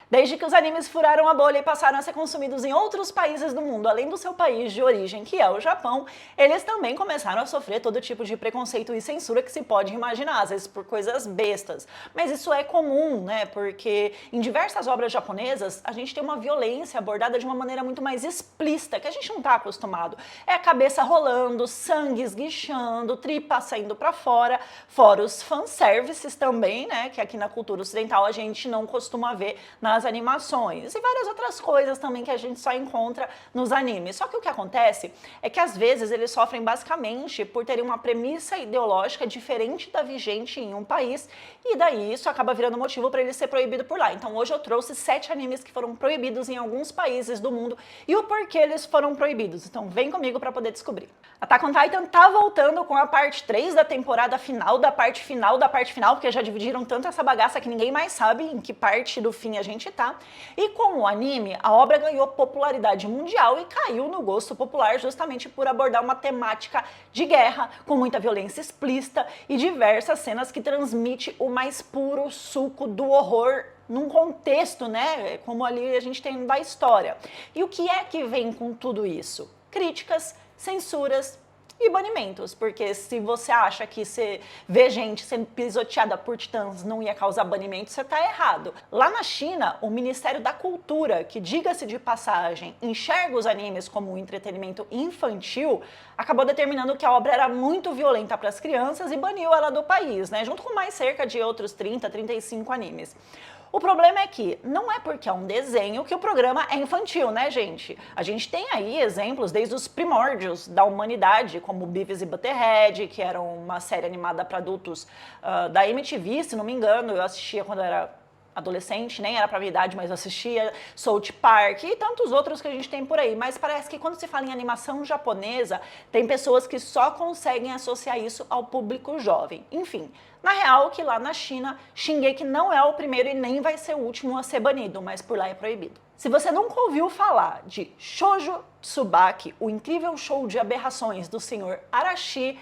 Desde que os animes furaram a bolha e passaram a ser consumidos em outros países do mundo, além do seu país de origem, que é o Japão, eles também começaram a sofrer todo tipo de preconceito e censura que se pode imaginar, às vezes por coisas bestas. Mas isso é comum, né? Porque em diversas obras japonesas, a gente tem uma violência abordada de uma maneira muito mais explícita, que a gente não tá acostumado. É a cabeça rolando, sangue esguichando, tripa saindo pra fora, fora os fanservices também, né? Que aqui na cultura ocidental a gente não costuma ver nas animações e várias outras coisas também que a gente só encontra nos animes. Só que o que acontece é que às vezes eles sofrem basicamente por terem uma premissa ideológica diferente da vigente em um país e daí isso acaba virando motivo para ele ser proibido por lá. Então hoje eu trouxe 7 animes que foram proibidos em alguns países do mundo e o porquê eles foram proibidos. Então vem comigo para poder descobrir. Attack on Titan tá voltando com a parte 3 da temporada final da parte final da parte final, porque já dividiram tanto essa bagaça que ninguém mais sabe em que parte do fim a gente tá. E com o anime, a obra ganhou popularidade mundial e caiu no gosto popular justamente por abordar uma temática de guerra, com muita violência explícita e diversas cenas que transmite o mais puro suco do horror num contexto, né, como ali a gente tem da história. E o que é que vem com tudo isso? Críticas, censuras e banimentos, porque se você acha que você vê gente sendo pisoteada por titãs não ia causar banimento, você tá errado. Lá na China, o Ministério da Cultura, que diga-se de passagem, enxerga os animes como um entretenimento infantil, acabou determinando que a obra era muito violenta para as crianças e baniu ela do país, né, junto com mais cerca de outros 30, 35 animes. O problema é que não é porque é um desenho que o programa é infantil, né, gente? A gente tem aí exemplos desde os primórdios da humanidade, como Beavis e Butthead, que era uma série animada para adultos da MTV, se não me engano, eu assistia quando era adolescente, nem era pra minha idade, mas eu assistia South Park e tantos outros que a gente tem por aí. Mas parece que quando se fala em animação japonesa, tem pessoas que só conseguem associar isso ao público jovem. Enfim, na real, que lá na China, Shingeki não é o primeiro e nem vai ser o último a ser banido, mas por lá é proibido. Se você nunca ouviu falar de Shoujo Tsubaki, o incrível show de aberrações do Sr. Arashi,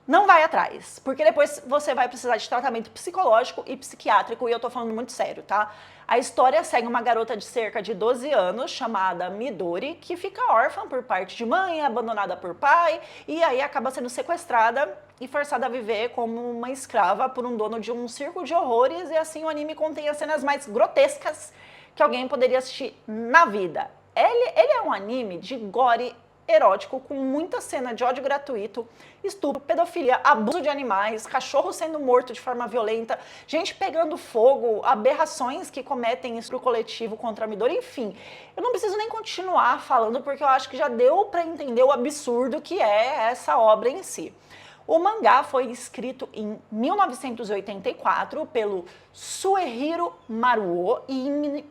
não vai atrás, porque depois você vai precisar de tratamento psicológico e psiquiátrico, e eu tô falando muito sério, tá? A história segue uma garota de cerca de 12 anos, chamada Midori, que fica órfã por parte de mãe, abandonada por pai, e aí acaba sendo sequestrada e forçada a viver como uma escrava por um dono de um circo de horrores, e assim o anime contém as cenas mais grotescas que alguém poderia assistir na vida. Ele é um anime de gore erótico, com muita cena de ódio gratuito, estupro, pedofilia, abuso de animais, cachorro sendo morto de forma violenta, gente pegando fogo, aberrações que cometem estupro coletivo contra a Midori, enfim. Eu não preciso nem continuar falando, porque eu acho que já deu para entender o absurdo que é essa obra em si. O mangá foi escrito em 1984 pelo Suehiro Maruo e em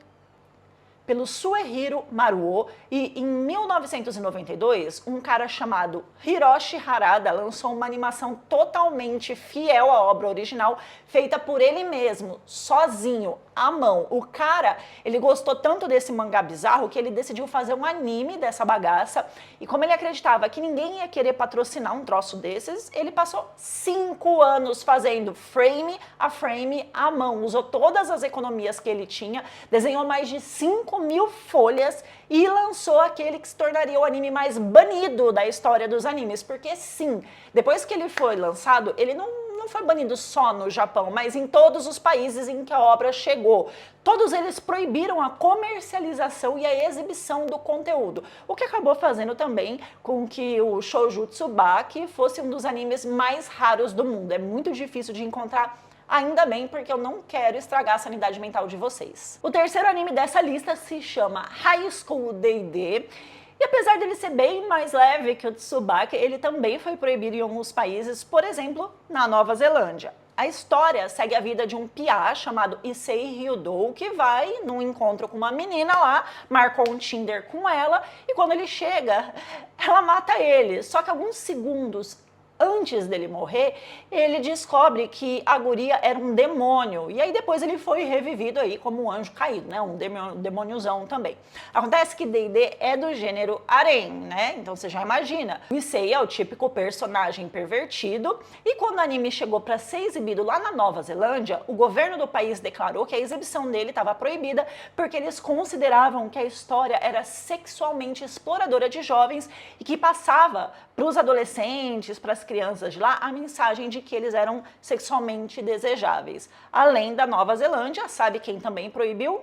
1992 um cara chamado Hiroshi Harada lançou uma animação totalmente fiel à obra original, feita por ele mesmo, sozinho, à mão. O cara, ele gostou tanto desse mangá bizarro que ele decidiu fazer um anime dessa bagaça, e como ele acreditava que ninguém ia querer patrocinar um troço desses, ele passou 5 anos fazendo frame a frame à mão, usou todas as economias que ele tinha, desenhou mais de 5.000 folhas e lançou aquele que se tornaria o anime mais banido da história dos animes, porque sim, depois que ele foi lançado, ele não foi banido só no Japão, mas em todos os países em que a obra chegou. Todos eles proibiram a comercialização e a exibição do conteúdo, o que acabou fazendo também com que o Shoujo Tsubaki fosse um dos animes mais raros do mundo. É muito difícil de encontrar. Ainda bem, porque eu não quero estragar a sanidade mental de vocês. O terceiro anime dessa lista se chama High School DxD. E apesar dele ser bem mais leve que o Tsubaki, ele também foi proibido em alguns países, por exemplo, na Nova Zelândia. A história segue a vida de um piá chamado Issei Ryudo, que vai num encontro com uma menina lá, marcou um Tinder com ela, e quando ele chega, ela mata ele. Só que alguns segundos antes dele morrer, ele descobre que a guria era um demônio. E aí depois ele foi revivido aí como um anjo caído, né? Um demôniozão também. Acontece que D&D é do gênero harém, né? Então você já imagina. O Issei é o típico personagem pervertido. E quando o anime chegou para ser exibido lá na Nova Zelândia, o governo do país declarou que a exibição dele estava proibida porque eles consideravam que a história era sexualmente exploradora de jovens e que passava para os adolescentes, para as crianças de lá, a mensagem de que eles eram sexualmente desejáveis. Além da Nova Zelândia, sabe quem também proibiu?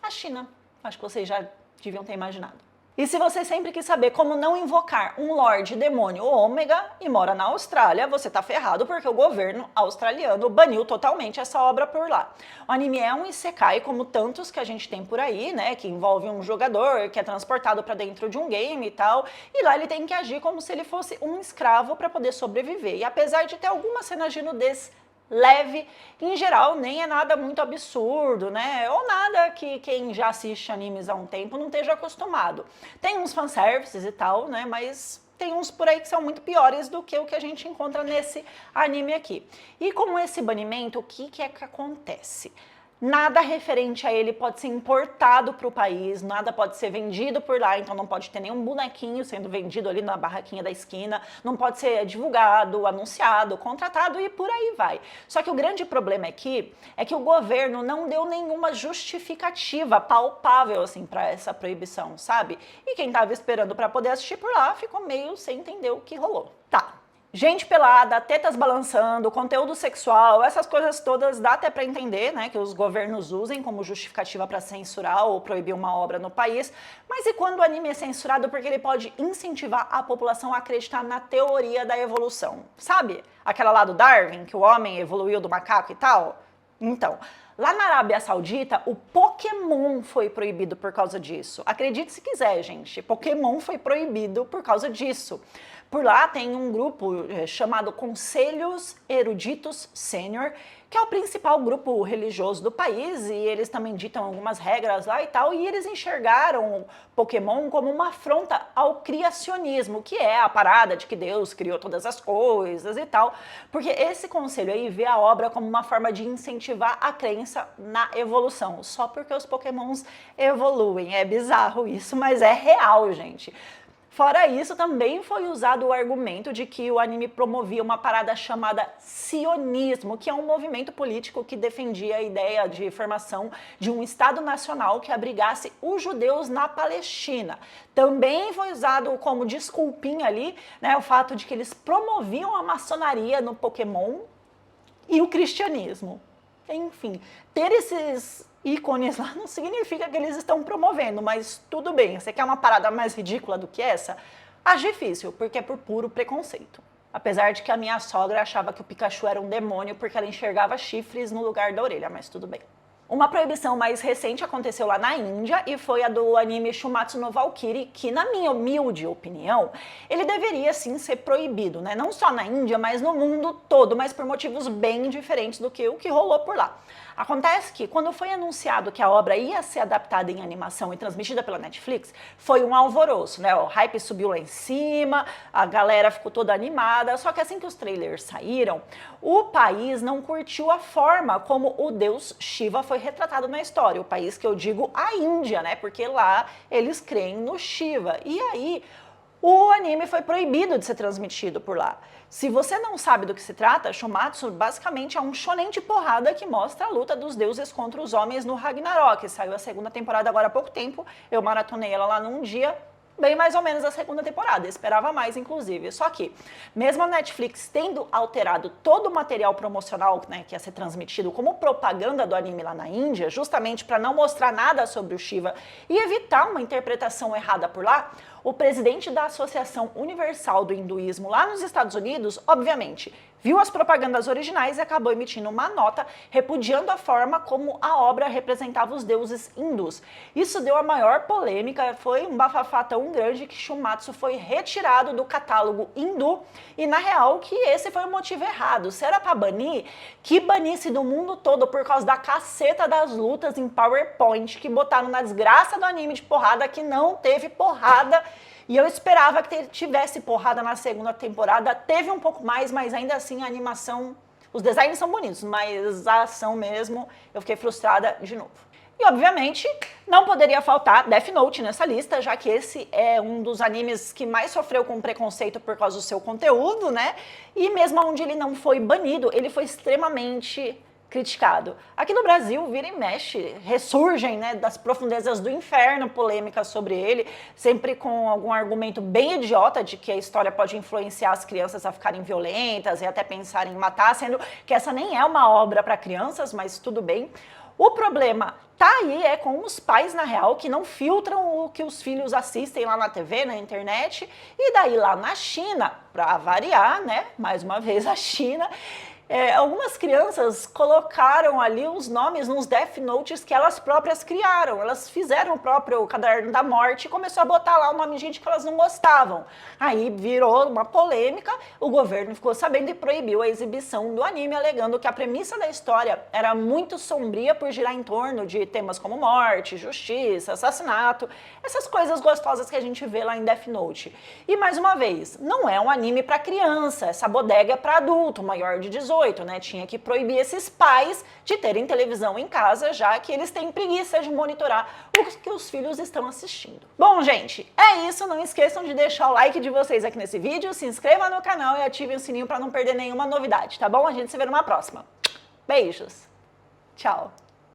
A China. Acho que vocês já deviam ter imaginado. E se você sempre quis saber como não invocar um Lorde Demônio Ômega e mora na Austrália, você tá ferrado porque o governo australiano baniu totalmente essa obra por lá. O anime é um isekai como tantos que a gente tem por aí, né, que envolve um jogador que é transportado para dentro de um game e tal, e lá ele tem que agir como se ele fosse um escravo para poder sobreviver. E apesar de ter algumas cenas de nudez leve, em geral nem é nada muito absurdo, né? Ou nada que quem já assiste animes há um tempo não esteja acostumado. Tem uns fanservices e tal, né? Mas tem uns por aí que são muito piores do que o que a gente encontra nesse anime aqui. E com esse banimento, o que é que acontece? Nada referente a ele pode ser importado para o país, nada pode ser vendido por lá, então não pode ter nenhum bonequinho sendo vendido ali na barraquinha da esquina, não pode ser divulgado, anunciado, contratado e por aí vai. Só que o grande problema aqui é que o governo não deu nenhuma justificativa palpável assim para essa proibição, sabe? E quem estava esperando para poder assistir por lá ficou meio sem entender o que rolou. Tá. Gente pelada, tetas balançando, conteúdo sexual, essas coisas todas dá até para entender, né, que os governos usem como justificativa para censurar ou proibir uma obra no país, mas e quando o anime é censurado porque ele pode incentivar a população a acreditar na teoria da evolução? Sabe? Aquela lá do Darwin, que o homem evoluiu do macaco e tal? Então, lá na Arábia Saudita, o Pokémon foi proibido por causa disso. Acredite se quiser, gente, Pokémon foi proibido por causa disso. Por lá tem um grupo chamado Conselhos Eruditos Sênior, que é o principal grupo religioso do país, e eles também ditam algumas regras lá e tal, e eles enxergaram o Pokémon como uma afronta ao criacionismo, que é a parada de que Deus criou todas as coisas e tal, porque esse conselho aí vê a obra como uma forma de incentivar a crença na evolução, só porque os Pokémons evoluem. É bizarro isso, mas é real, gente. Fora isso, também foi usado o argumento de que o anime promovia uma parada chamada sionismo, que é um movimento político que defendia a ideia de formação de um Estado nacional que abrigasse os judeus na Palestina. Também foi usado como desculpinha ali, né, o fato de que eles promoviam a maçonaria no Pokémon e o cristianismo. Enfim, ter esses ícones lá não significa que eles estão promovendo, mas tudo bem, você quer uma parada mais ridícula do que essa? Acho difícil, porque é por puro preconceito. Apesar de que a minha sogra achava que o Pikachu era um demônio porque ela enxergava chifres no lugar da orelha, mas tudo bem. Uma proibição mais recente aconteceu lá na Índia e foi a do anime Shumatsu no Valkyrie, que, na minha humilde opinião, ele deveria sim ser proibido, né? Não só na Índia, mas no mundo todo, mas por motivos bem diferentes do que o que rolou por lá. Acontece que, quando foi anunciado que a obra ia ser adaptada em animação e transmitida pela Netflix, foi um alvoroço, né? O hype subiu lá em cima, a galera ficou toda animada, só que assim que os trailers saíram, o país não curtiu a forma como o deus Shiva foi retratado na história. O país que eu digo a Índia, né? Porque lá eles creem no Shiva. E aí, o anime foi proibido de ser transmitido por lá. Se você não sabe do que se trata, Shumatsu basicamente é um shonen de porrada que mostra a luta dos deuses contra os homens no Ragnarok. Saiu a segunda temporada agora há pouco tempo, eu maratonei ela lá num dia, bem mais ou menos a segunda temporada, esperava mais inclusive. Só que, mesmo a Netflix tendo alterado todo o material promocional, né, que ia ser transmitido como propaganda do anime lá na Índia, justamente para não mostrar nada sobre o Shiva e evitar uma interpretação errada por lá, o presidente da Associação Universal do Hinduísmo lá nos Estados Unidos, obviamente, viu as propagandas originais e acabou emitindo uma nota repudiando a forma como a obra representava os deuses hindus. Isso deu a maior polêmica, foi um bafafá tão grande que Shumatsu foi retirado do catálogo hindu e, na real, que esse foi o motivo errado. Se era pra banir, que banisse do mundo todo por causa da caceta das lutas em PowerPoint que botaram na desgraça do anime de porrada que não teve porrada E eu esperava que tivesse porrada na segunda temporada. Teve um pouco mais, mas ainda assim a animação... Os designs são bonitos, mas a ação mesmo, eu fiquei frustrada de novo. E, obviamente, não poderia faltar Death Note nessa lista, já que esse é um dos animes que mais sofreu com preconceito por causa do seu conteúdo, né? E mesmo onde ele não foi banido, ele foi extremamente criticado. Aqui no Brasil, vira e mexe, ressurgem, né, das profundezas do inferno polêmicas sobre ele, sempre com algum argumento bem idiota de que a história pode influenciar as crianças a ficarem violentas e até pensarem em matar, sendo que essa nem é uma obra para crianças, mas tudo bem. O problema tá aí é com os pais, na real, que não filtram o que os filhos assistem lá na TV, na internet, e daí lá na China, para variar, né, mais uma vez a China, algumas crianças colocaram ali os nomes nos Death Notes que elas próprias criaram. Elas fizeram o próprio Caderno da Morte e começou a botar lá o nome de gente que elas não gostavam. Aí virou uma polêmica, o governo ficou sabendo e proibiu a exibição do anime, alegando que a premissa da história era muito sombria por girar em torno de temas como morte, justiça, assassinato, essas coisas gostosas que a gente vê lá em Death Note. E mais uma vez, não é um anime para criança, essa bodega é para adulto, maior de 18. Né? Tinha que proibir esses pais de terem televisão em casa, já que eles têm preguiça de monitorar o que os filhos estão assistindo. Bom, gente, é isso. Não esqueçam de deixar o like de vocês aqui nesse vídeo, se inscreva no canal e ative o sininho para não perder nenhuma novidade, tá bom? A gente se vê numa próxima. Beijos. Tchau.